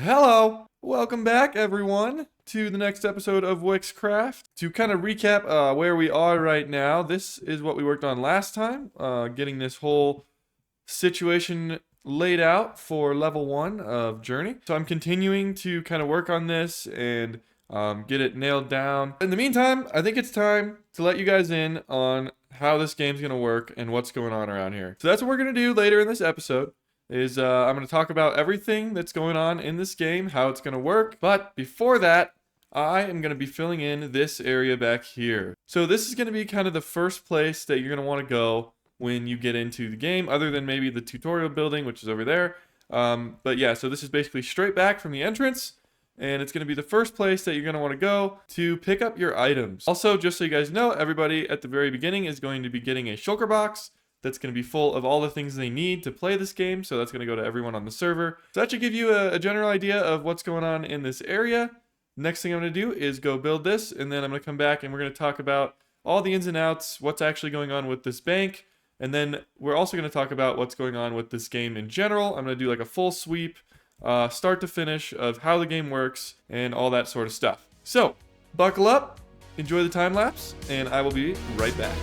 Hello! Welcome back, everyone, to the next episode of Wickscraft. To kind of recap where we are right now, this is what we worked on last time, getting this whole situation laid out for level 1 of Journey. So I'm continuing to kind of work on this and get it nailed down. In the meantime, I think it's time to let you guys in on how this game's going to work and what's going on around here. So that's what we're going to do later in this episode. I'm going to talk about everything that's going on in this game, how it's going to work. But before that, I am going to be filling in this area back here. So this is going to be kind of the first place that you're going to want to go when you get into the game, other than maybe the tutorial building, which is over there. But yeah, so this is basically straight back from the entrance. And it's going to be the first place that you're going to want to go to pick up your items. Also, just so you guys know, everybody at the very beginning is going to be getting a shulker box that's going to be full of all the things they need to play this game. So that's going to go to everyone on the server. So that should give you a general idea of what's going on in this area. Next thing I'm going to do is go build this, and then I'm going to come back and we're going to talk about all the ins and outs, what's actually going on with this bank. And then we're also going to talk about what's going on with this game in general. I'm going to do like a full sweep, start to finish, of how the game works and all that sort of stuff. So buckle up, enjoy the time lapse, and I will be right back.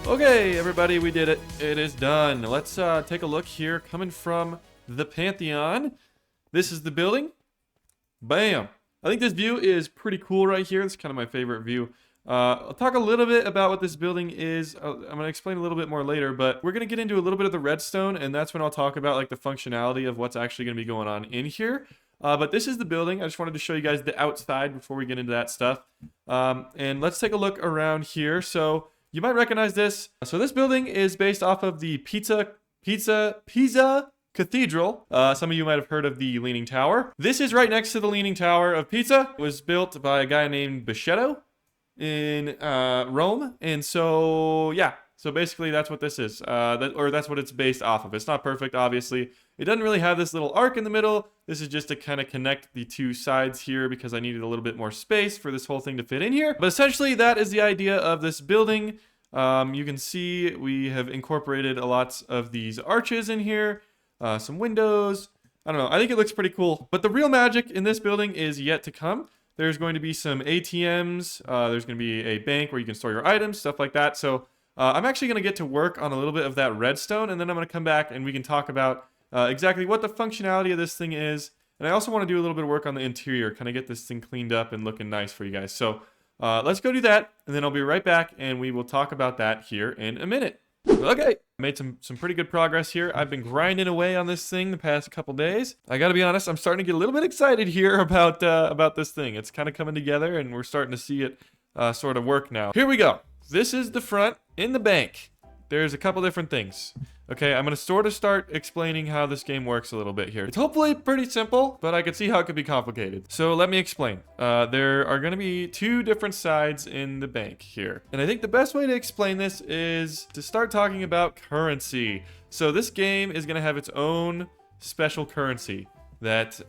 Okay, everybody, we did it. It is done. Let's take a look here. Coming from the Pantheon. This is the building. Bam. I think this view is pretty cool right here. It's kind of my favorite view. I'll talk a little bit about what this building is. I'm going to explain a little bit more later, but we're going to get into a little bit of the redstone, and that's when I'll talk about like the functionality of what's actually going to be going on in here. But this is the building. I just wanted to show you guys the outside before we get into that stuff. And let's take a look around here. So you might recognize this. So this building is based off of the Pisa Cathedral. Some of you might have heard of the Leaning Tower. This is right next to the Leaning Tower of Pisa. It was built by a guy named Bachetto in Rome. And so, yeah. So basically that's what this is. That's what it's based off of. It's not perfect, obviously. It doesn't really have this little arc in the middle. This is just to kind of connect the two sides here because I needed a little bit more space for this whole thing to fit in here. But essentially that is the idea of this building. You can see we have incorporated a lot of these arches in here, some windows. I don't know. I think it looks pretty cool. But the real magic in this building is yet to come. There's going to be some ATMs. There's going to be a bank where you can store your items, stuff like that. So I'm actually going to get to work on a little bit of that redstone, and then I'm going to come back and we can talk about exactly what the functionality of this thing is. And I also want to do a little bit of work on the interior, kind of get this thing cleaned up and looking nice for you guys. So let's go do that, and then I'll be right back, and we will talk about that here in a minute. Okay, made some pretty good progress here. I've been grinding away on this thing the past couple days. I gotta be honest, I'm starting to get a little bit excited here about this thing. It's kind of coming together, and we're starting to see it sort of work now. Here we go. This is the front in the bank. There's a couple different things. Okay, I'm going to sort of start explaining how this game works a little bit here. It's hopefully pretty simple, but I could see how it could be complicated. So let me explain. There are going to be two different sides in the bank here. And I think the best way to explain this is to start talking about currency. So this game is going to have its own special currency that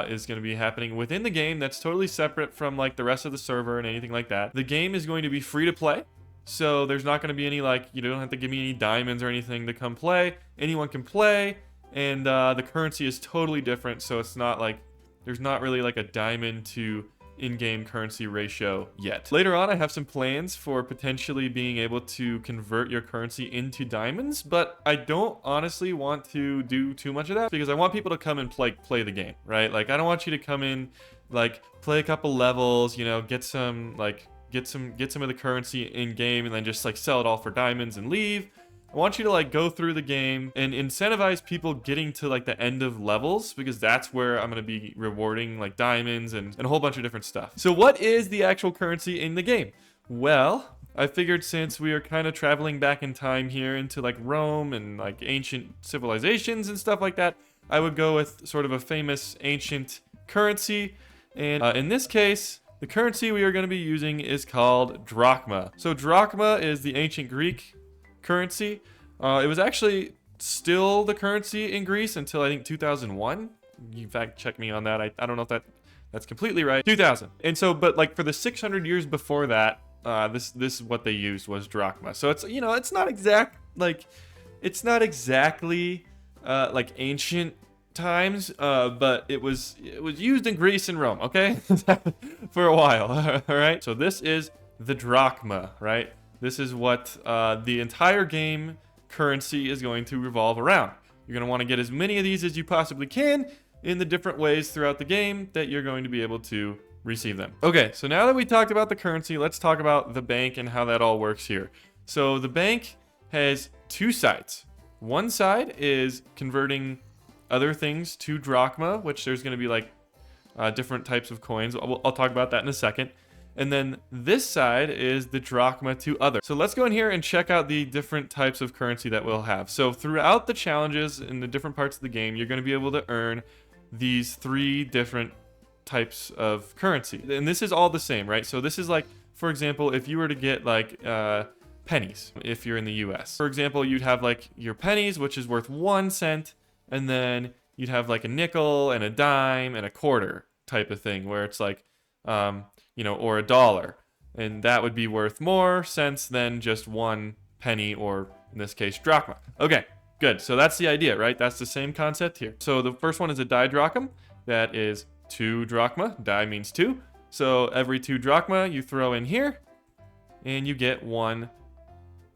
is going to be happening within the game that's totally separate from like the rest of the server and anything like that. The game is going to be free to play. So there's not going to be any, like, you don't have to give me any diamonds or anything to come play. Anyone can play, and the currency is totally different. So it's not like, there's not really like a diamond to in-game currency ratio yet. Later on, I have some plans for potentially being able to convert your currency into diamonds, but I don't honestly want to do too much of that because I want people to come and play the game, right? Like, I don't want you to come in, like, play a couple levels, you know, get some of the currency in game and then just like sell it all for diamonds and leave. I want you to like go through the game and incentivize people getting to like the end of levels, because that's where I'm going to be rewarding like diamonds and a whole bunch of different stuff. So what is the actual currency in the game? Well, I figured since we are kind of traveling back in time here into like Rome and like ancient civilizations and stuff like that, I would go with sort of a famous ancient currency. And in this case, the currency we are going to be using is called drachma. So drachma is the ancient Greek currency. It was actually still the currency in Greece until I think 2001. You fact check me on that. I don't know if that's completely right. 2000. And so, but like for the 600 years before that, this is what they used was drachma. So it's, you know, it's not exactly like ancient times, but it was used in Greece and Rome, okay? For a while. All right. So this is the drachma, right? This is what the entire game currency is going to revolve around. You're going to want to get as many of these as you possibly can in the different ways throughout the game that you're going to be able to receive them. Okay, so now that we talked about the currency, let's talk about the bank and how that all works here. So the bank has two sides. One side is converting other things to drachma, which there's going to be like different types of coins. I'll talk about that in a second. And then this side is the drachma to other. So let's go in here and check out the different types of currency that we'll have. So throughout the challenges in the different parts of the game, you're going to be able to earn these 3 different types of currency. And this is all the same, right? So this is like, for example, if you were to get like pennies, if you're in the US. For example, you'd have like your pennies, which is worth 1 cent, and then you'd have like a nickel and a dime and a quarter type of thing, where it's like, you know, or $1, and that would be worth more cents than just 1 penny, or in this case, drachma. Okay, good. So that's the idea, right? That's the same concept here. So the first one is a didrachm. That is 2 drachma. Di means 2. So every 2 drachma you throw in here, and you get 1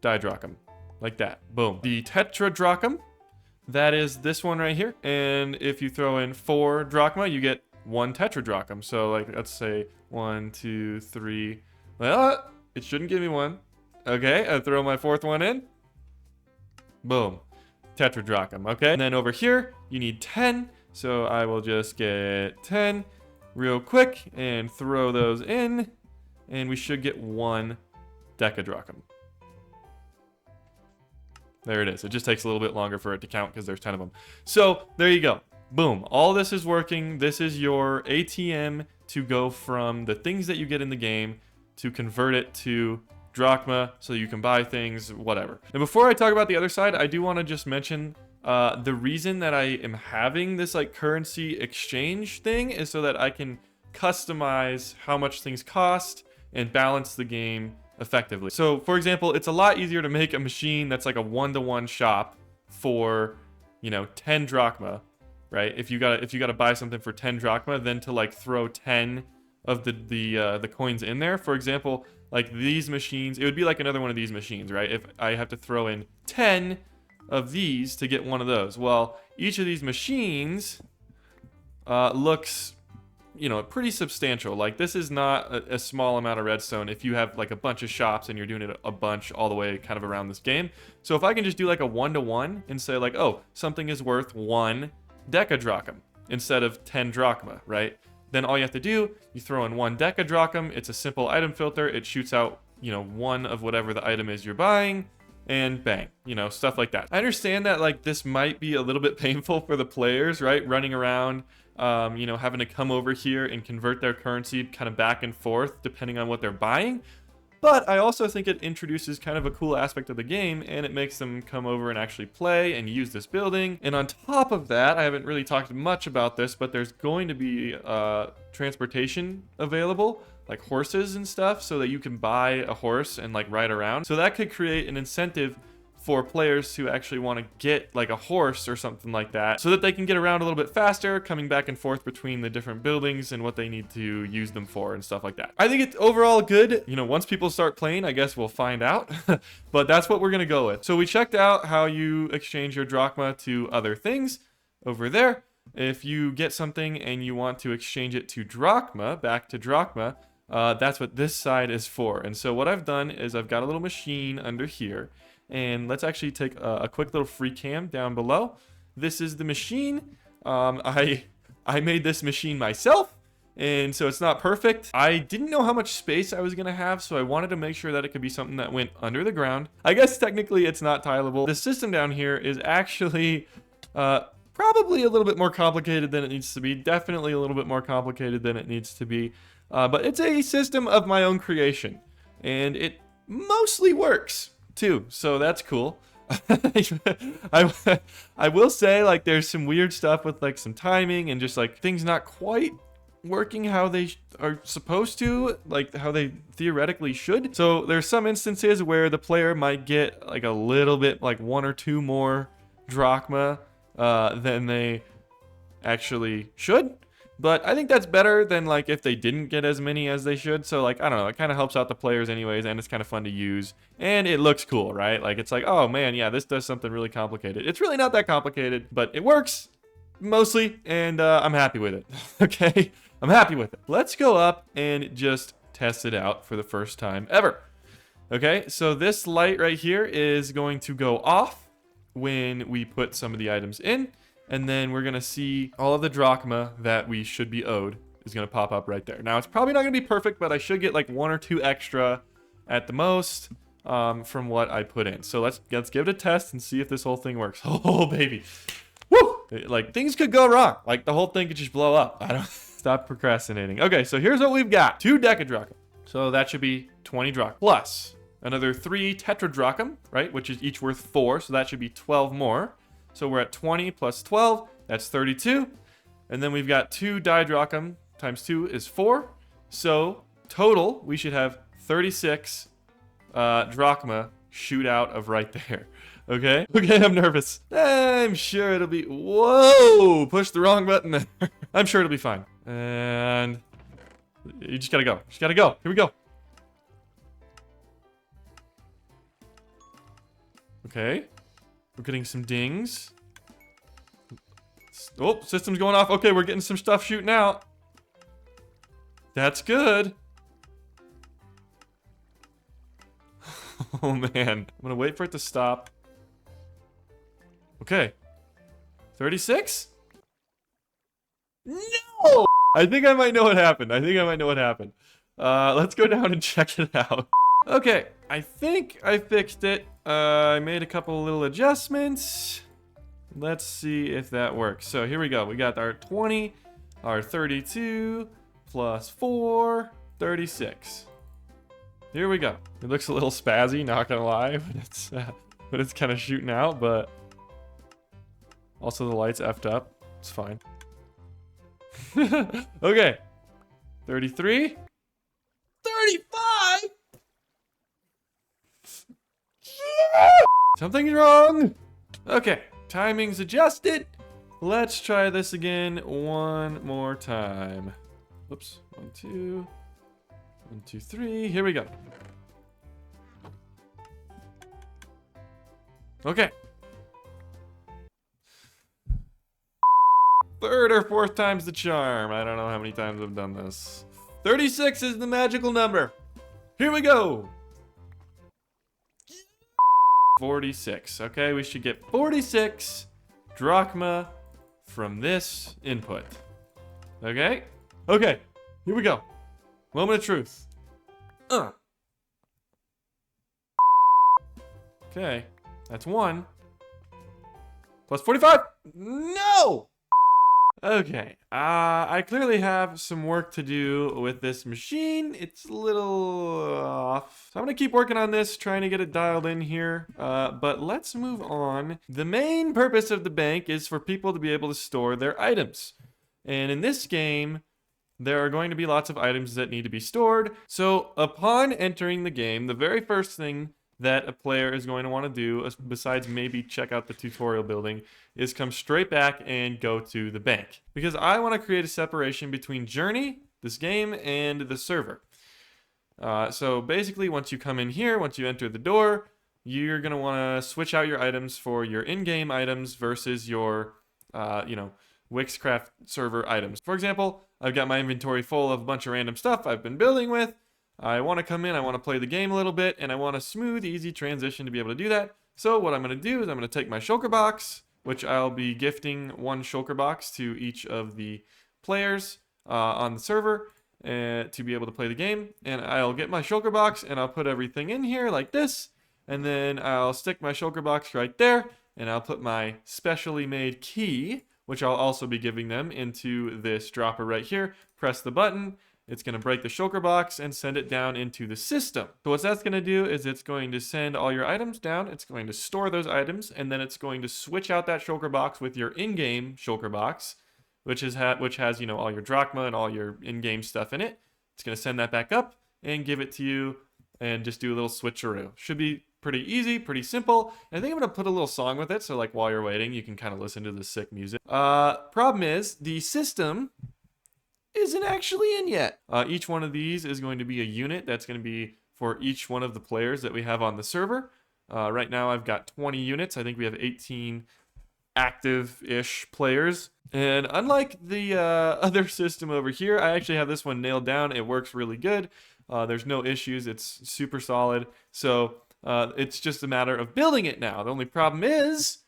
didrachm, like that. Boom. The tetradrachm, that is this one right here. And if you throw in 4 drachma, you get 1 tetradrachm. So like, let's say 1, 2, 3. Well, it shouldn't give me 1. Okay, I throw my 4th one in. Boom. Tetradrachm. Okay. And then over here, you need 10. So I will just get 10 real quick and throw those in. And we should get 1 decadrachm. There it is. It just takes a little bit longer for it to count because there's 10 of them. So there you go. Boom. All this is working. This is your ATM to go from the things that you get in the game to convert it to drachma so you can buy things, whatever. And before I talk about the other side, I do want to just mention the reason that I am having this like currency exchange thing is so that I can customize how much things cost and balance the game effectively. So for example, it's a lot easier to make a machine that's like a 1-to-1 shop for, you know, 10 drachma. Right? If you gotta buy something for 10 drachma, then to like throw 10 of the coins in there. For example, like these machines, it would be like another one of these machines, right? If I have to throw in 10 of these to get one of those. Well, each of these machines looks, you know, pretty substantial. Like this is not a small amount of redstone if you have like a bunch of shops and you're doing it a bunch all the way kind of around this game. So if I can just do like a 1-to-1 and say like, oh, something is worth 1 decadrachm instead of 10 drachma, right? Then all you have to do, you throw in 1 decadrachm. It's a simple item filter. It shoots out, you know, 1 of whatever the item is you're buying, and bang, you know, stuff like that. I understand that like this might be a little bit painful for the players, right? Running around, you know, having to come over here and convert their currency kind of back and forth depending on what they're buying. But I also think it introduces kind of a cool aspect of the game, and it makes them come over and actually play and use this building. And on top of that, I haven't really talked much about this, but there's going to be transportation available, like horses and stuff, so that you can buy a horse and like ride around. So that could create an incentive for players who actually want to get like a horse or something like that so that they can get around a little bit faster, coming back and forth between the different buildings and what they need to use them for and stuff like that. I think it's overall good. You know, once people start playing, I guess we'll find out, but that's what we're going to go with. So we checked out how you exchange your drachma to other things over there. If you get something and you want to exchange it to drachma, back to drachma, that's what this side is for. And so what I've done is I've got a little machine under here. And let's actually take a quick little free cam down below. This is the machine. I made this machine myself, and so it's not perfect. I didn't know how much space I was gonna have, so I wanted to make sure that it could be something that went under the ground. I guess technically it's not tileable. The system down here is actually probably a little bit more complicated than it needs to be. Definitely a little bit more complicated than it needs to be. But it's a system of my own creation, and it mostly works too, so that's cool. I will say, like, there's some weird stuff with like some timing and just like things not quite working how they are supposed to, like how they theoretically should. So there's some instances where the player might get like a little bit, like 1 or 2 more drachma than they actually should. But I think that's better than like if they didn't get as many as they should. So like, I don't know, it kind of helps out the players anyways, and it's kind of fun to use. And it looks cool, right? Like it's like, oh man, yeah, this does something really complicated. It's really not that complicated, but it works mostly, and I'm happy with it. Okay, I'm happy with it. Let's go up and just test it out for the first time ever. Okay, so this light right here is going to go off when we put some of the items in. And then we're going to see all of the drachma that we should be owed is going to pop up right there. Now, it's probably not going to be perfect, but I should get like 1 or 2 extra at the most from what I put in. So let's give it a test and see if this whole thing works. Oh, baby. Woo! Like, things could go wrong. Like, the whole thing could just blow up. I don't... Stop procrastinating. Okay, so here's what we've got. 2 decadrachm. So that should be 20 drachma. Plus another 3 tetradrachm, right? Which is each worth 4. So that should be 12 more. So we're at 20 plus 12, that's 32. And then we've got 2 didrachm times 2 is 4. So total, we should have 36 drachma shoot out of right there. Okay? Okay, I'm nervous. I'm sure it'll be... Whoa! Push the wrong button there. I'm sure it'll be fine. And... You just gotta go. Just gotta go. Here we go. Okay. We're getting some dings. Oh, system's going off. Okay, we're getting some stuff shooting out. That's good. Oh, man. I'm gonna wait for it to stop. Okay. 36? No! I think I might know what happened. Let's go down and check it out. Okay, I think I fixed it. I made a couple little adjustments. Let's see if that works. So here we go. We got our 20, our 32, plus 4, 36. Here we go. It looks a little spazzy, not gonna lie, but it's kind of shooting out, but also the light's effed up. It's fine. Okay. 33. 35! Something's wrong. Okay, timing's adjusted. Let's try this again one more time. Whoops. 1, 2. 1, 2, 3. Here we go. Okay. 3rd or 4th time's the charm. I don't know how many times I've done this. 36 is the magical number. Here we go. 46. Okay, we should get 46 drachma from this input. Okay? Okay, here we go. Moment of truth. Okay, that's 1. Plus 45. No! Okay, I clearly have some work to do with this machine. It's a little off. So I'm gonna keep working on this, trying to get it dialed in here. But let's move on. The main purpose of the bank is for people to be able to store their items. And in this game, there are going to be lots of items that need to be stored. So upon entering the game, the very first thing that a player is going to want to do, besides maybe check out the tutorial building, is come straight back and go to the bank. Because I want to create a separation between Journey, this game, and the server. So basically, once you come in here, once you enter the door, you're going to want to switch out your items for your in-game items versus your, Wickscraft server items. For example, I've got my inventory full of a bunch of random stuff I've been building with. I want to come in, I want to play the game a little bit, and I want a smooth, easy transition to be able to do that. So what I'm going to do is I'm going to take my shulker box, which I'll be gifting one shulker box to each of the players on the server to be able to play the game. And I'll get my shulker box and I'll put everything in here like this. And then I'll stick my shulker box right there, and I'll put my specially made key, which I'll also be giving them, into this dropper right here. Press the button. It's going to break the shulker box and send it down into the system. So what that's going to do is it's going to send all your items down. It's going to store those items, and then it's going to switch out that shulker box with your in-game shulker box, which has all your drachma and all your in-game stuff in it. It's going to send that back up and give it to you and just do a little switcheroo. Should be pretty easy, pretty simple. And I think I'm going to put a little song with it, so like while you're waiting, you can kind of listen to the sick music. Problem is, the system isn't actually in yet. Each one of these is going to be a unit that's going to be for each one of the players that we have on the server. Right now I've got 20 units. I think we have 18 active-ish players. And unlike the other system over here, I actually have this one nailed down. It works really good. There's no issues. It's super solid. So it's just a matter of building it now. The only problem is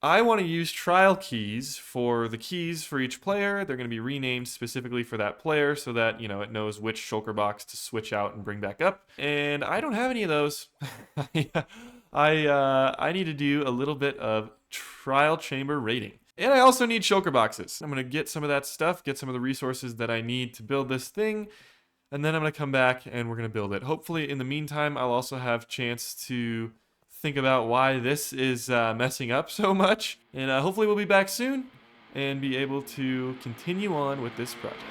I want to use trial keys for the keys for each player. They're going to be renamed specifically for that player so that, it knows which shulker box to switch out and bring back up. And I don't have any of those. I need to do a little bit of trial chamber rating. And I also need shulker boxes. I'm going to get some of that stuff, get some of the resources that I need to build this thing, and then I'm going to come back and we're going to build it. Hopefully, in the meantime, I'll also have a chance to think about why this is messing up so much. And hopefully we'll be back soon and be able to continue on with this project.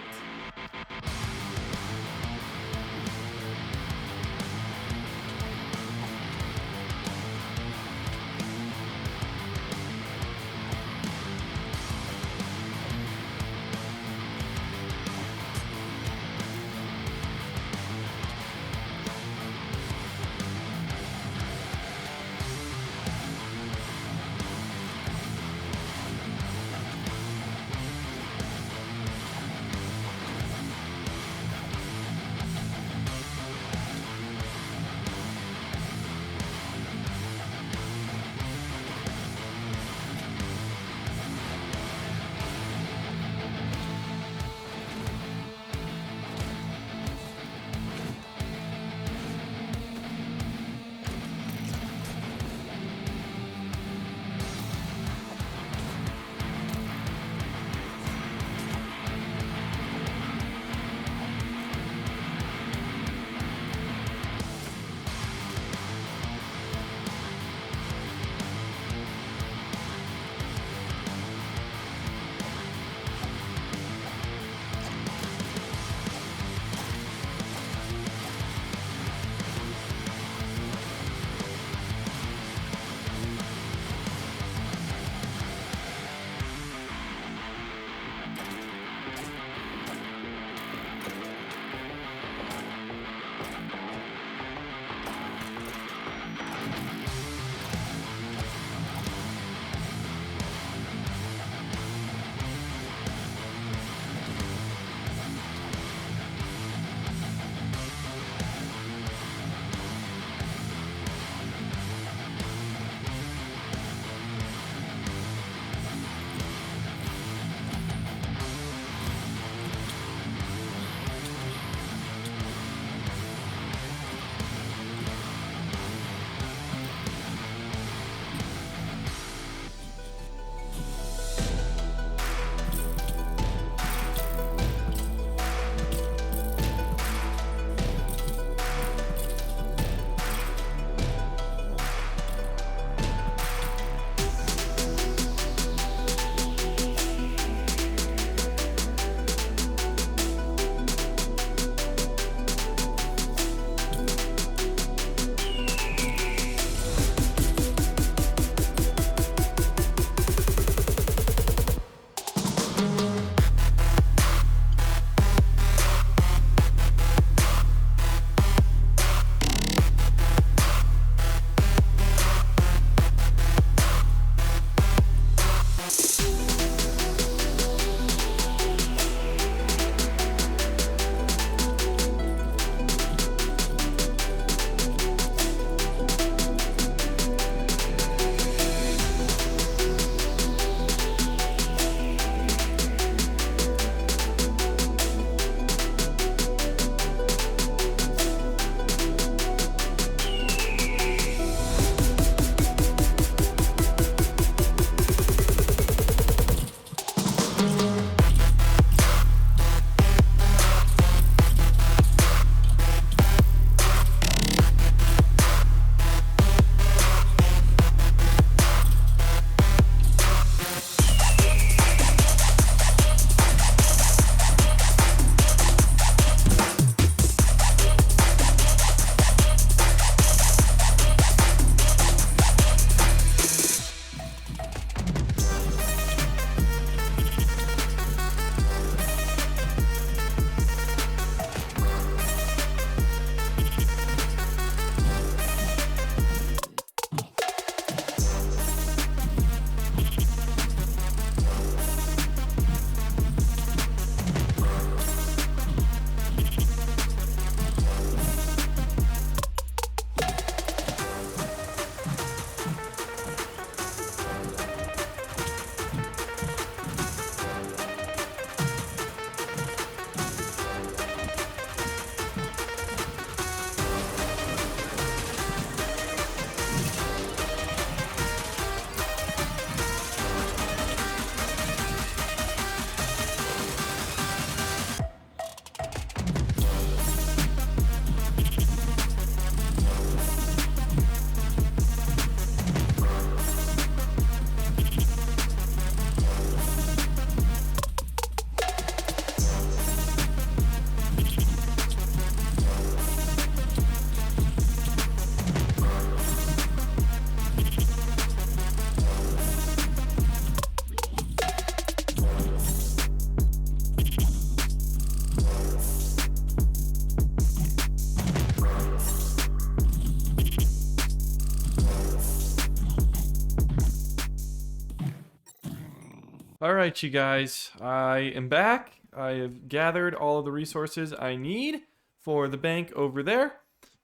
All right, you guys, I am back. I have gathered all of the resources I need for the bank over there.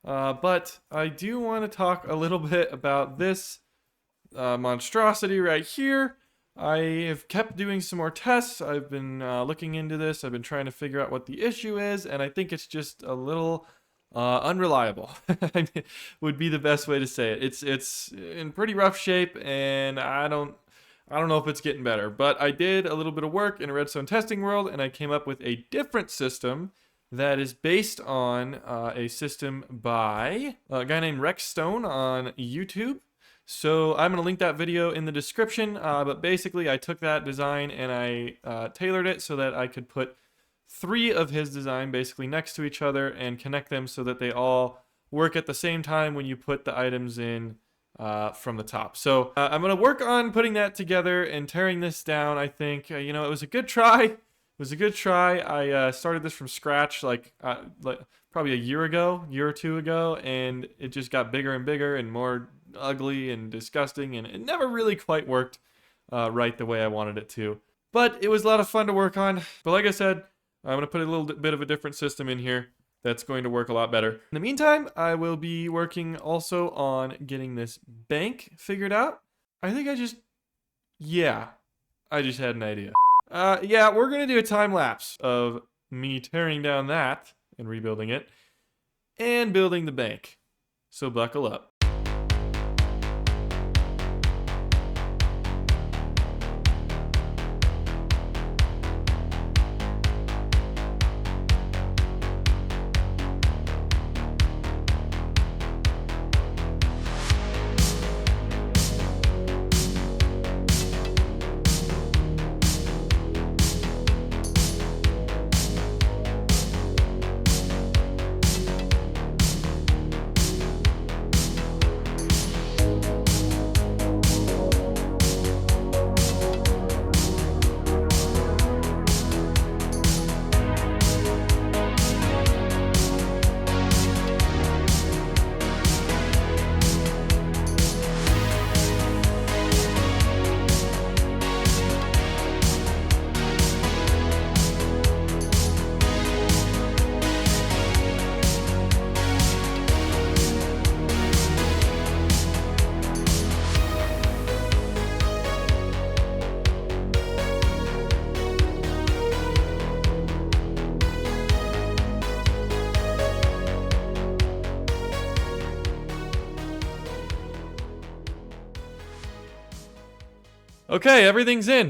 But I do want to talk a little bit about this monstrosity right here. I have kept doing some more tests. I've been looking into this. I've been trying to figure out what the issue is, and I think it's just a little unreliable. Would be the best way to say it. It's in pretty rough shape, and I don't know if it's getting better. But I did a little bit of work in a Redstone testing world, and I came up with a different system that is based on a system by a guy named RexxStone on YouTube. So I'm going to link that video in the description, but basically I took that design and I tailored it so that I could put 3 of his design basically next to each other and connect them so that they all work at the same time when you put the items in from the top. So I'm going to work on putting that together and tearing this down. I think, it was a good try. It was a good try. I started this from scratch like probably a year or two ago, and it just got bigger and bigger and more ugly and disgusting, and it never really quite worked right the way I wanted it to. But it was a lot of fun to work on. But like I said, I'm going to put a little bit of a different system in here that's going to work a lot better. In the meantime, I will be working also on getting this bank figured out. I just had an idea. We're going to do a time lapse of me tearing down that and rebuilding it and building the bank. So buckle up. Okay, everything's in.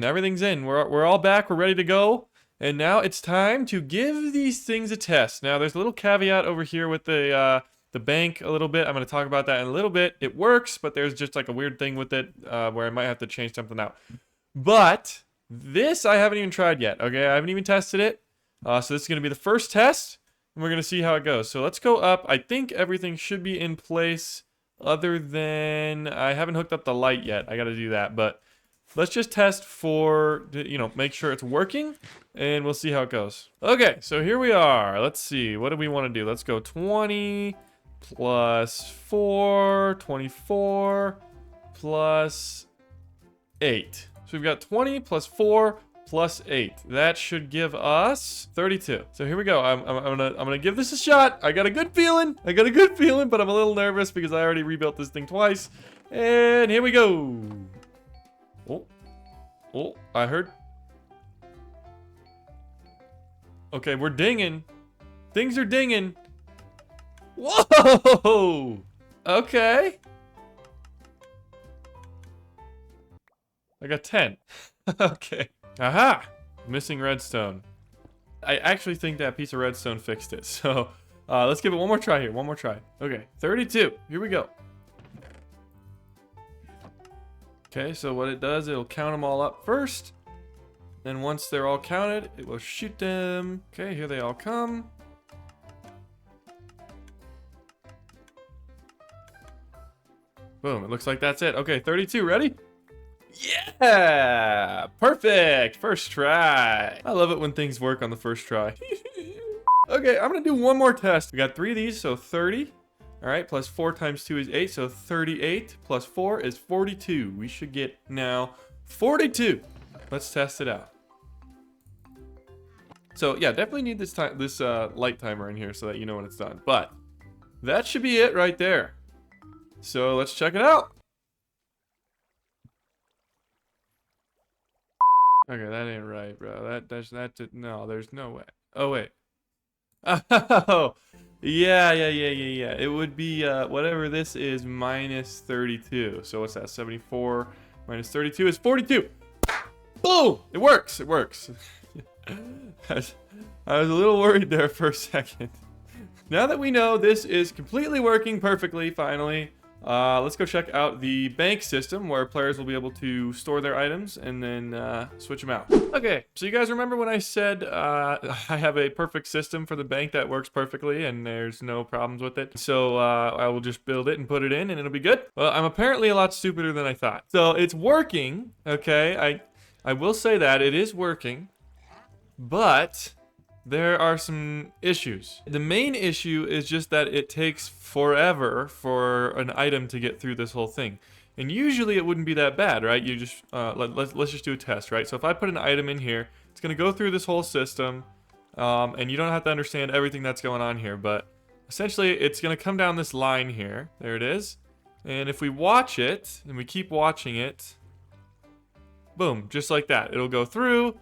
We're all back. We're ready to go. And now it's time to give these things a test. Now, there's a little caveat over here with the bank a little bit. I'm going to talk about that in a little bit. It works, but there's just like a weird thing with it where I might have to change something out. But this I haven't even tried yet. Okay, I haven't even tested it. So this is going to be the first test, and we're going to see how it goes. So let's go up. I think everything should be in place other than I haven't hooked up the light yet. I got to do that, but let's just test for, make sure it's working, and we'll see how it goes. Okay, so here we are. Let's see. What do we want to do? Let's go 20 plus 4, 24 plus 8. So we've got 20 plus 4 plus 8. That should give us 32. So here we go. I'm gonna give this a shot. I got a good feeling, but I'm a little nervous because I already rebuilt this thing twice. And here we go. Oh, I heard. Okay, we're dinging. Things are dinging. Whoa! Okay. I got 10. Okay. Aha! Missing redstone. I actually think that piece of redstone fixed it. So, let's give it one more try here. One more try. Okay, 32. Here we go. Okay, so what it does, it'll count them all up first. Then once they're all counted, it will shoot them. Okay, here they all come. Boom, it looks like that's it. Okay, 32, ready? Yeah! Perfect! First try. I love it when things work on the first try. Okay, I'm gonna do one more test. We got 3 of these, so 30. All right, plus 4 times 2 is 8, so 38 plus 4 is 42. We should get now 42. Let's test it out. So yeah, definitely need this light timer in here so that you know when it's done. But that should be it right there. So let's check it out. Okay, that ain't right, bro. No, there's no way. Oh wait. Oh, yeah. It would be whatever this is minus 32. So what's that? 74 minus 32 is 42. Boom! It works. It works. I was a little worried there for a second. Now that we know this is completely working perfectly, finally, let's go check out the bank system where players will be able to store their items and then switch them out. Okay, so you guys remember when I said I have a perfect system for the bank that works perfectly and there's no problems with it? So I will just build it and put it in and it'll be good. Well, I'm apparently a lot stupider than I thought. So it's working, okay? I will say that it is working, but there are some issues. The main issue is just that it takes forever for an item to get through this whole thing. And usually it wouldn't be that bad, right? You just, let's just do a test, right? So if I put an item in here, it's gonna go through this whole system, and you don't have to understand everything that's going on here, but essentially it's gonna come down this line here. There it is. And if we watch it, and we keep watching it, boom, just like that. It'll go through.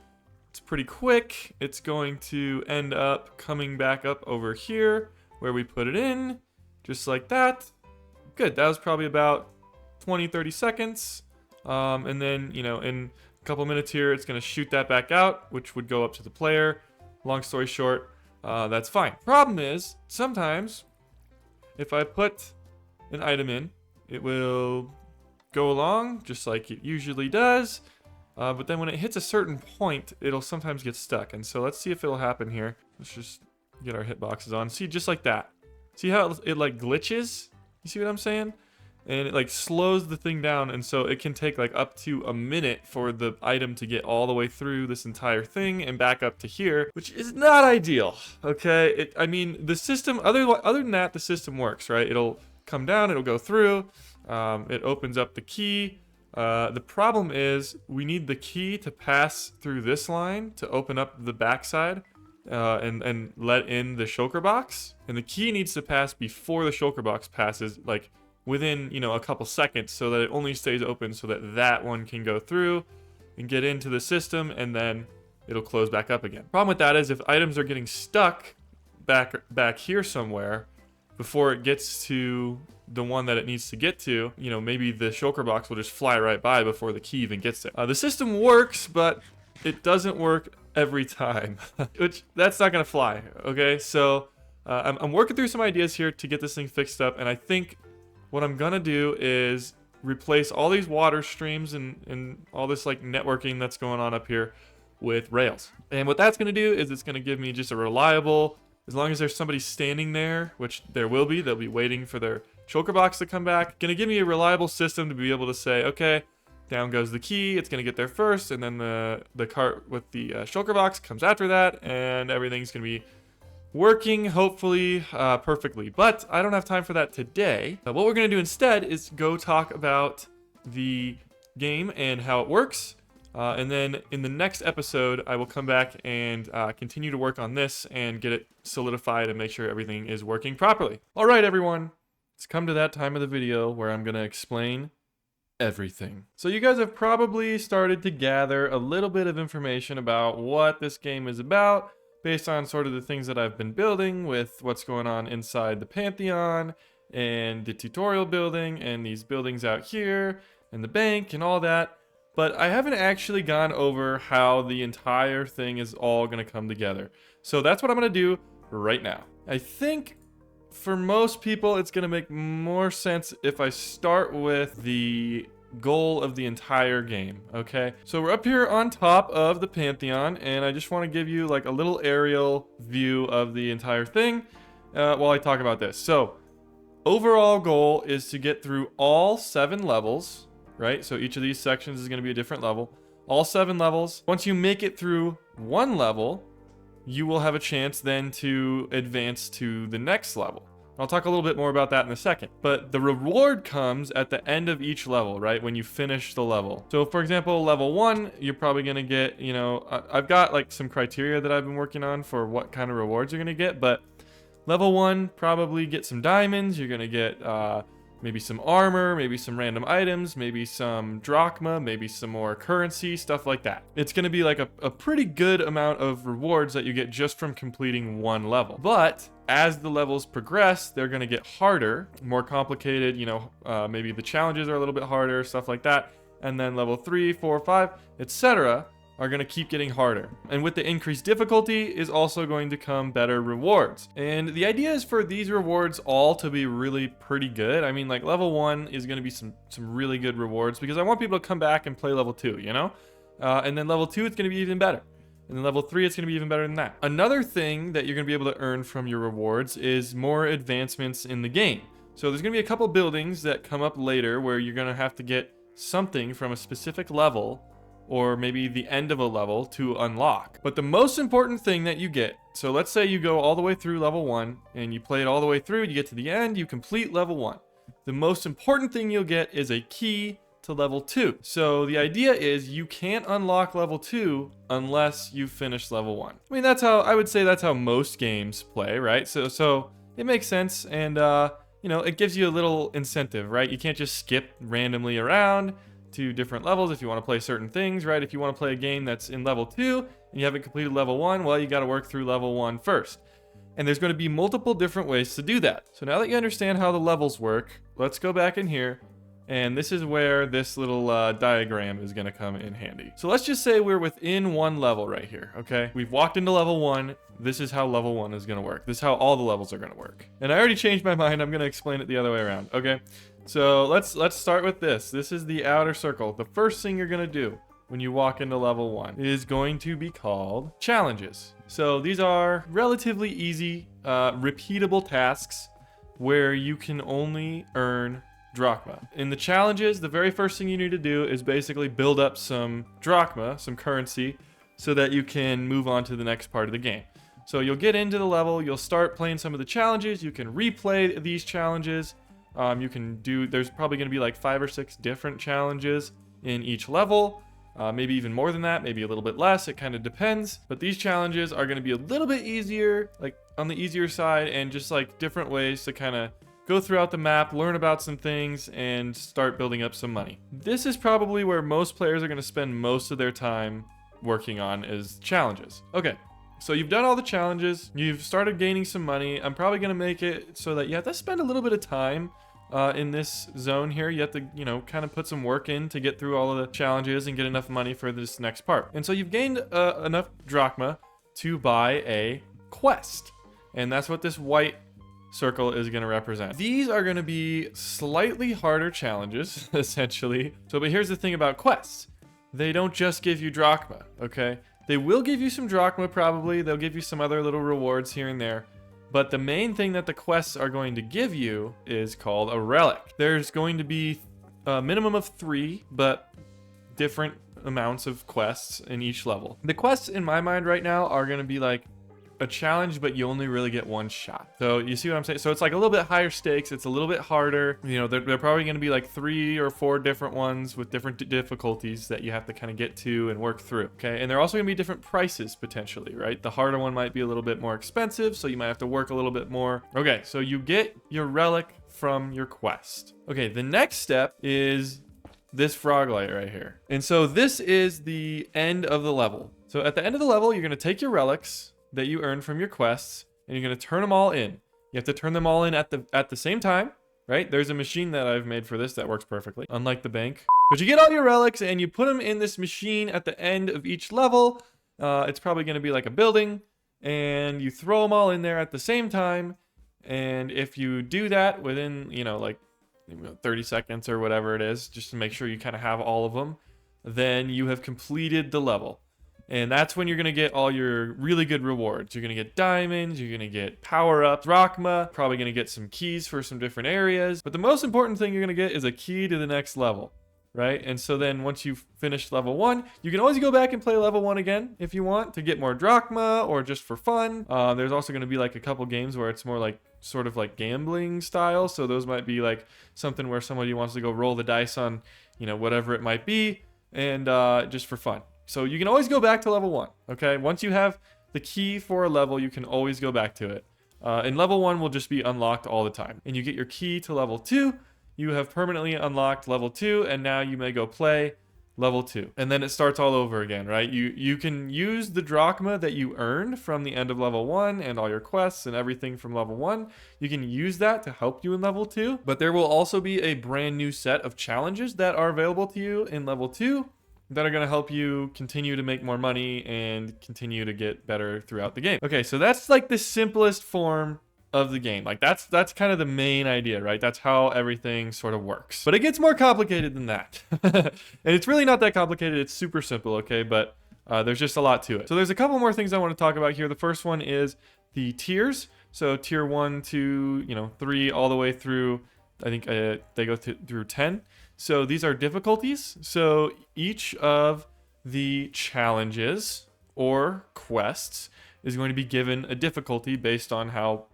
It's pretty quick. It's going to end up coming back up over here where we put it in, just like that. Good, that was probably about 20-30 seconds. And then, you know, in a couple minutes here, it's gonna shoot that back out, which would go up to the player. Long story short, that's fine. Problem is, sometimes, if I put an item in, it will go along just like it usually does. But then when it hits a certain point, it'll sometimes get stuck. And so let's see if it'll happen here. Let's just get our hitboxes on. See, just like that. See how it like glitches? You see what I'm saying? And it like slows the thing down. And so it can take like up to a minute for the item to get all the way through this entire thing and back up to here, which is not ideal. Okay, I mean, the system, other than that, the system works, right? It'll come down, it'll go through. It opens up the key. The problem is we need the key to pass through this line to open up the backside and let in the shulker box. And the key needs to pass before the shulker box passes, like within, you know, a couple seconds, so that it only stays open so that that one can go through and get into the system, and then it'll close back up again. Problem with that is if items are getting stuck back here somewhere before it gets to the one that it needs to get to, you know, maybe the shulker box will just fly right by before the key even gets there. The system works, but it doesn't work every time, which that's not gonna fly, okay? So I'm working through some ideas here to get this thing fixed up, and I think what I'm gonna do is replace all these water streams and all this like networking that's going on up here with rails. And what that's gonna do is it's gonna give me just a reliable, as long as there's somebody standing there, which there will be, they'll be waiting for their shulker box to come back. Gonna give me a reliable system to be able to say, okay, down goes the key, it's gonna get there first, and then the cart with the shulker box comes after that, and everything's gonna be working, hopefully, perfectly. But I don't have time for that today. What we're gonna do instead is go talk about the game and how it works. And then in the next episode, I will come back and continue to work on this and get it solidified and make sure everything is working properly. All right, everyone. It's come to that time of the video where I'm going to explain everything. So you guys have probably started to gather a little bit of information about what this game is about based on sort of the things that I've been building with what's going on inside the Pantheon and the tutorial building and these buildings out here and the bank and all that. But I haven't actually gone over how the entire thing is all going to come together. So that's what I'm going to do right now. I think for most people, it's going to make more sense if I start with the goal of the entire game, okay? So we're up here on top of the Pantheon, and I just want to give you like a little aerial view of the entire thing while I talk about this. So overall goal is to get through all 7 levels, right? So each of these sections is going to be a different level. All 7 levels. Once you make it through one level, you will have a chance then to advance to the next level. I'll talk a little bit more about that in a second. But the reward comes at the end of each level, right? When you finish the level. So for example, level 1, you're probably going to get, you know, I've got like some criteria that I've been working on for what kind of rewards you're going to get. But level 1, probably get some diamonds. You're going to get maybe some armor, maybe some random items, maybe some drachma, maybe some more currency, stuff like that. It's going to be like a pretty good amount of rewards that you get just from completing one level. But as the levels progress, they're going to get harder, more complicated, you know, maybe the challenges are a little bit harder, stuff like that. And then level 3, 4, 5, etc. are going to keep getting harder. And with the increased difficulty is also going to come better rewards. And the idea is for these rewards all to be really pretty good. I mean, like level 1 is going to be some really good rewards because I want people to come back and play level 2, you know? And then level 2, it's going to be even better. And then level 3, it's going to be even better than that. Another thing that you're going to be able to earn from your rewards is more advancements in the game. So there's going to be a couple buildings that come up later where you're going to have to get something from a specific level or maybe the end of a level to unlock. But the most important thing that you get, so let's say you go all the way through level 1 and you play it all the way through, you get to the end, you complete level 1. The most important thing you'll get is a key to level 2. So the idea is you can't unlock level 2 unless you finish level 1. I mean, I would say that's how most games play, right? So it makes sense, and you know, it gives you a little incentive, right? You can't just skip randomly around to different levels if you want to play certain things, right? If you want to play a game that's in level 2 and you haven't completed level 1, well, you got to work through level 1 first. And there's going to be multiple different ways to do that. So now that you understand how the levels work, let's go back in here. And this is where this little diagram is going to come in handy. So let's just say we're within one level right here, okay? We've walked into level 1. This is how level 1 is going to work. This is how all the levels are going to work. And I already changed my mind. I'm going to explain it the other way around, okay? So let's start with this. This is the outer circle. The first thing you're going to do when you walk into level 1 is going to be called challenges. So these are relatively easy, repeatable tasks where you can only earn drachma. In the challenges, the very first thing you need to do is basically build up some drachma, some currency, so that you can move on to the next part of the game. So you'll get into the level, you'll start playing some of the challenges, you can replay these challenges. There's probably going to be like 5 or 6 different challenges in each level. Maybe even more than that, maybe a little bit less. It kind of depends. But these challenges are going to be a little bit easier, like on the easier side, and just like different ways to kind of go throughout the map, learn about some things, and start building up some money. This is probably where most players are going to spend most of their time working on is challenges. Okay, so you've done all the challenges, you've started gaining some money. I'm probably going to make it so that you have to spend a little bit of time in this zone here. You have to, you know, kind of put some work in to get through all of the challenges and get enough money for this next part. And so you've gained enough drachma to buy a quest. And that's what this white circle is going to represent. These are going to be slightly harder challenges, essentially. So, but here's the thing about quests. They don't just give you drachma, okay? They will give you some drachma, probably. They'll give you some other little rewards here and there. But the main thing that the quests are going to give you is called a relic. There's going to be a minimum of 3, but different amounts of quests in each level. The quests in my mind right now are going to be like a challenge, but you only really get one shot. So you see what I'm saying? So it's like a little bit higher stakes. It's a little bit harder. You know, they're probably going to be like 3 or 4 different ones with different difficulties that you have to kind of get to and work through. Okay. And they're also going to be different prices potentially, right? The harder one might be a little bit more expensive, so you might have to work a little bit more. Okay. So you get your relic from your quest. Okay. The next step is this frog light right here. And so this is the end of the level. So at the end of the level, you're going to take your relics that you earn from your quests, and you're going to turn them all in. You have to turn them all in at the same time, right? There's a machine that I've made for this that works perfectly, unlike the bank. But you get all your relics and you put them in this machine at the end of each level. It's probably going to be like a building, and you throw them all in there at the same time. And if you do that within, like 30 seconds or whatever it is, just to make sure you kind of have all of them, then you have completed the level. And that's when you're going to get all your really good rewards. You're going to get diamonds, you're going to get power-ups, drachma, probably going to get some keys for some different areas. But the most important thing you're going to get is a key to the next level. right? And so then once you've finished level 1, you can always go back and play level 1 again if you want to get more drachma or just for fun. There's also going to be like a couple games where it's more like sort of like gambling style. So those might be like something where somebody wants to go roll the dice on, you know, whatever it might be, and just for fun. So you can always go back to level 1, okay? Once you have the key for a level, you can always go back to it. And level 1 will just be unlocked all the time. And you get your key to level 2, you have permanently unlocked level 2, and now you may go play level 2. And then it starts all over again, right? You can use the drachma that you earned from the end of level 1 and all your quests and everything from level 1. You can use that to help you in level 2. But there will also be a brand new set of challenges that are available to you in level 2 that are going to help you continue to make more money and continue to get better throughout the game. Okay, so that's like the simplest form of the game. Like that's kind of the main idea, right? That's how everything sort of works. But it gets more complicated than that. And it's really not that complicated. It's super simple, okay? But there's just a lot to it. So there's a couple more things I want to talk about here. The first one is the tiers. So tier 1 to, 3 all the way through, I think they go through 10. So these are difficulties. So each of the challenges or quests is going to be given a difficulty based on how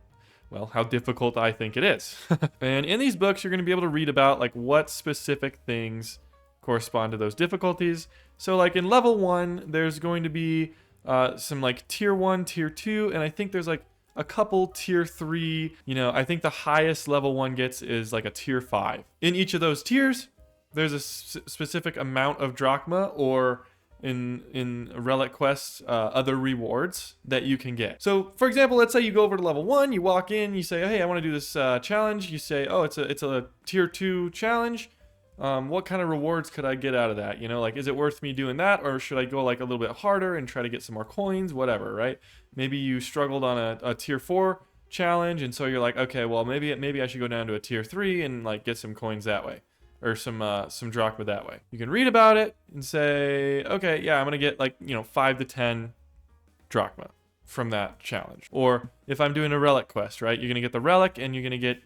difficult I think it is. And in these books, you're going to be able to read about like what specific things correspond to those difficulties. So like in level 1, there's going to be some like tier 1, tier 2, and I think there's like a couple tier 3. I think the highest level 1 gets is like a tier 5. In each of those tiers, there's a specific amount of drachma, or in relic quests, other rewards that you can get. So for example, let's say you go over to level 1, you walk in, you say, hey, I want to do this challenge. You say, oh, it's a tier 2 challenge. What kind of rewards could I get out of that? Like, is it worth me doing that, or should I go like a little bit harder and try to get some more coins, whatever, right? Maybe you struggled on a tier 4 challenge, and so you're like, okay, well, maybe I should go down to a tier 3 and like get some coins that way, or some drachma that way. You can read about it and say, okay, yeah, I'm gonna get like 5 to 10 drachma from that challenge. Or if I'm doing a relic quest, right, you're gonna get the relic and you're gonna get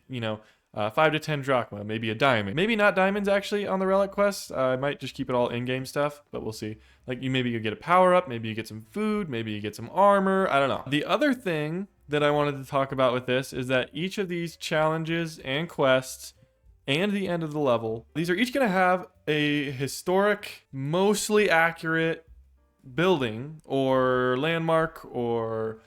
5 to 10 drachma, maybe a diamond, maybe not diamonds actually on the relic quest. I might just keep it all in-game stuff, but we'll see. Like maybe you get a power up, maybe you get some food, maybe you get some armor, I don't know. The other thing that I wanted to talk about with this is that each of these challenges and quests and the end of the level, these are each going to have a historic, mostly accurate building or landmark or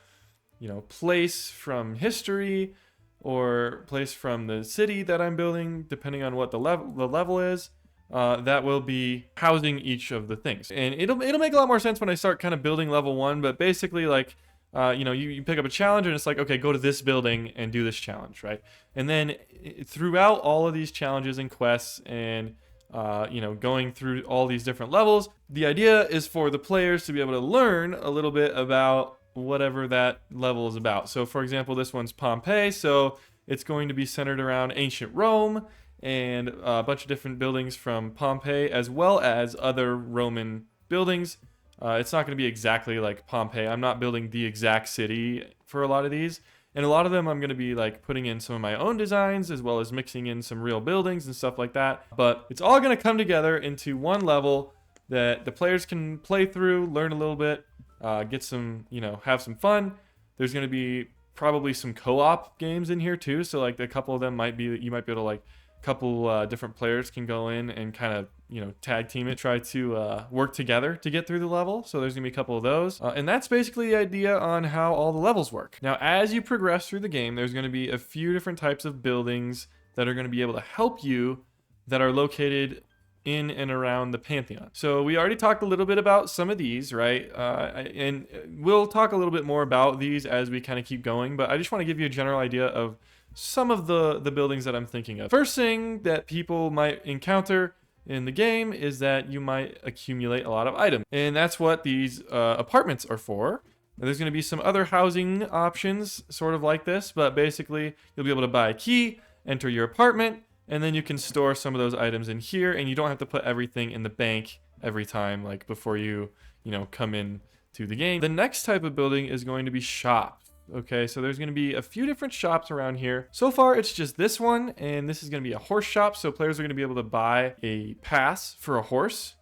place from history or place from the city that I'm building, depending on what the level is, that will be housing each of the things. And it'll make a lot more sense when I start kind of building level 1, but basically like you pick up a challenge and it's like, okay, go to this building and do this challenge, right? And then throughout all of these challenges and quests and, going through all these different levels, the idea is for the players to be able to learn a little bit about whatever that level is about. So for example, this one's Pompeii. So it's going to be centered around ancient Rome and a bunch of different buildings from Pompeii, as well as other Roman buildings. It's not going to be exactly like Pompeii. I'm not building the exact city for a lot of these. And a lot of them I'm going to be like putting in some of my own designs, as well as mixing in some real buildings and stuff like that. But it's all going to come together into one level that the players can play through, learn a little bit, get some, have some fun. There's going to be probably some co-op games in here too. So like a couple of them might be, you might be able to like, couple different players can go in and kind of tag team it, try to work together to get through the level. So there's gonna be a couple of those, and that's basically the idea on how all the levels work. Now as you progress through the game, there's going to be a few different types of buildings that are going to be able to help you, that are located in and around the Pantheon. So we already talked a little bit about some of these, right? And we'll talk a little bit more about these as we kind of keep going, but I just want to give you a general idea of some of the buildings that I'm thinking of. First thing that people might encounter in the game is that you might accumulate a lot of items. And that's what these apartments are for. Now, there's going to be some other housing options sort of like this, but basically you'll be able to buy a key, enter your apartment, and then you can store some of those items in here, and you don't have to put everything in the bank every time, like before you come in to the game. The next type of building is going to be shops. Okay, so there's going to be a few different shops around here. So far, it's just this one, and this is going to be a horse shop. So players are going to be able to buy a pass for a horse,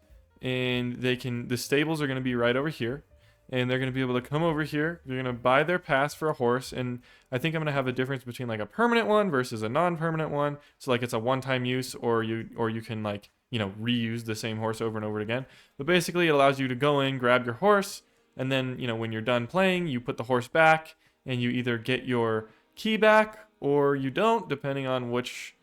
and the stables are going to be right over here. And they're going to be able to come over here. They're going to buy their pass for a horse. And I think I'm going to have a difference between like a permanent one versus a non-permanent one. So like it's a one-time use, or you can like, reuse the same horse over and over again. But basically it allows you to go in, grab your horse, and then, when you're done playing, you put the horse back and you either get your key back or you don't, depending on which,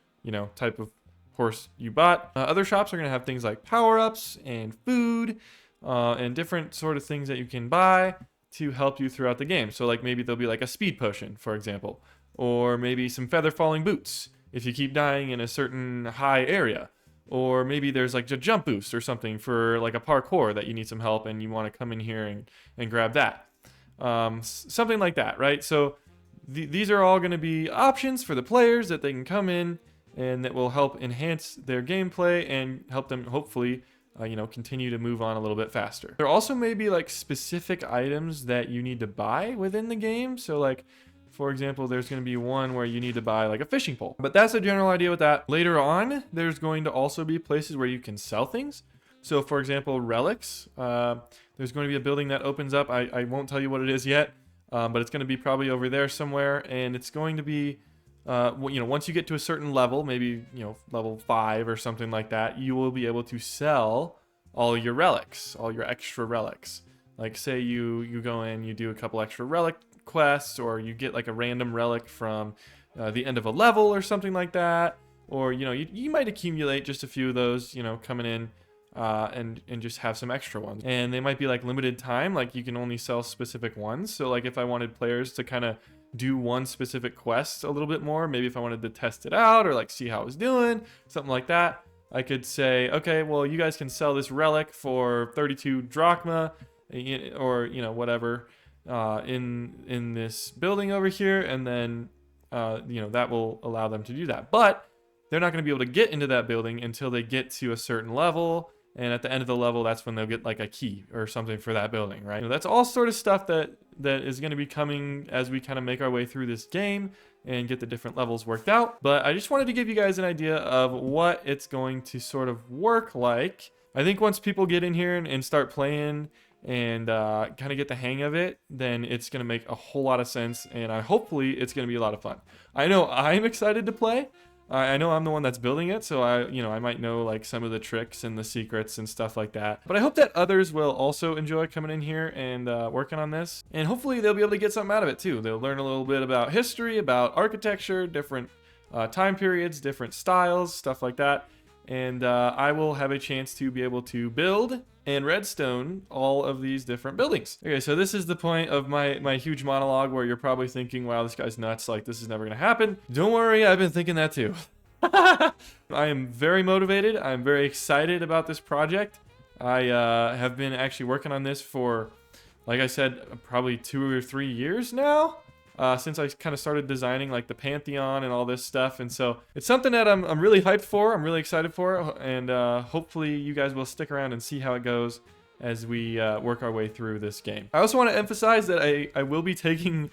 type of horse you bought. Other shops are going to have things like power-ups and food, and different sort of things that you can buy to help you throughout the game. So like maybe there'll be like a speed potion, for example, or maybe some feather falling boots if you keep dying in a certain high area, or maybe there's like a jump boost or something for like a parkour that you need some help and you want to come in here and grab that. Something like that, right? So these are all going to be options for the players that they can come in and that will help enhance their gameplay and help them hopefully continue to move on a little bit faster. There also may be like specific items that you need to buy within the game. So like, for example, there's going to be one where you need to buy like a fishing pole. But that's a general idea with that. Later on, there's going to also be places where you can sell things. So for example, relics. There's going to be a building that opens up. I won't tell you what it is yet, but it's going to be probably over there somewhere. And it's going to be once you get to a certain level, maybe, level 5 or something like that, you will be able to sell all your relics, all your extra relics. Like say you go in, you do a couple extra relic quests, or you get like a random relic from the end of a level or something like that. Or, you might accumulate just a few of those, coming in and just have some extra ones. And they might be like limited time, like you can only sell specific ones. So like if I wanted players to kind of do one specific quest a little bit more, maybe if I wanted to test it out or like see how it was doing, something like that, I could say, okay, well, you guys can sell this relic for 32 drachma or whatever in this building over here, and then that will allow them to do that. But they're not going to be able to get into that building until they get to a certain level. And at the end of the level, that's when they'll get like a key or something for that building, right? That's all sort of stuff that is going to be coming as we kind of make our way through this game and get the different levels worked out. But I just wanted to give you guys an idea of what it's going to sort of work like. I think once people get in here and start playing and kind of get the hang of it, then it's going to make a whole lot of sense. And hopefully it's going to be a lot of fun. I know I'm excited to play. I know I'm the one that's building it, so I might know like some of the tricks and the secrets and stuff like that. But I hope that others will also enjoy coming in here and working on this. And hopefully they'll be able to get something out of it too. They'll learn a little bit about history, about architecture, different time periods, different styles, stuff like that. And I will have a chance to be able to build and redstone all of these different buildings. Okay, so this is the point of my huge monologue where you're probably thinking, wow, this guy's nuts, like this is never gonna happen. Don't worry, I've been thinking that too. I am very motivated. I'm very excited about this project. I have been actually working on this for, like I said, probably 2 or 3 years now. Since I kind of started designing like the Pantheon and all this stuff. And so it's something that I'm really hyped for. I'm really excited for. And hopefully you guys will stick around and see how it goes as we work our way through this game. I also want to emphasize that I will be taking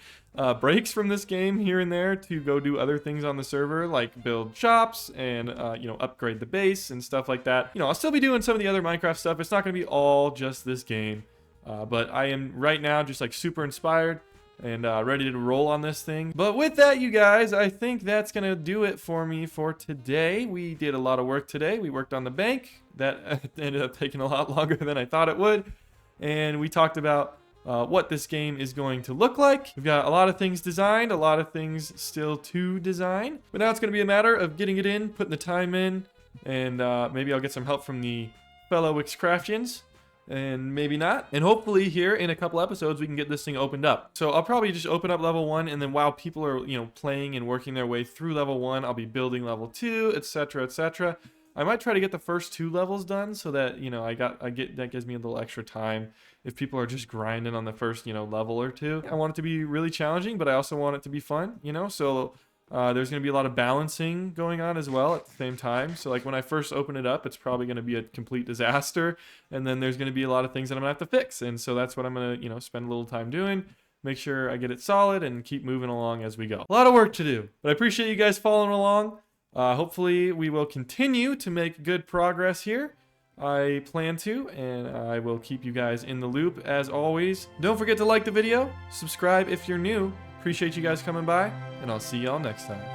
breaks from this game here and there to go do other things on the server, like build shops and upgrade the base and stuff like that. I'll still be doing some of the other Minecraft stuff. It's not going to be all just this game. But I am right now just like super inspired and ready to roll on this thing. But with that, you guys, I think that's gonna do it for me for today. We did a lot of work today. We worked on the bank. That ended up taking a lot longer than I thought it would. And we talked about what this game is going to look like. We've got a lot of things designed, a lot of things still to design. But now it's gonna be a matter of getting it in, putting the time in, and maybe I'll get some help from the fellow Wickscraftians. And maybe not. And hopefully here in a couple episodes we can get this thing opened up. So I'll probably just open up level 1, and then while people are playing and working their way through level 1, I'll be building level 2, etc, etc. I might try to get the first 2 levels done so that that gives me a little extra time if people are just grinding on the first level or 2. I want it to be really challenging, but I also want it to be fun, so there's going to be a lot of balancing going on as well at the same time. So like when I first open it up, it's probably going to be a complete disaster. And then there's going to be a lot of things that I'm going to have to fix. And so that's what I'm going to, spend a little time doing. make sure I get it solid and keep moving along as we go. A lot of work to do, but I appreciate you guys following along. Hopefully we will continue to make good progress here. I plan to, and I will keep you guys in the loop as always. Don't forget to like the video, subscribe if you're new. Appreciate you guys coming by, and I'll see y'all next time.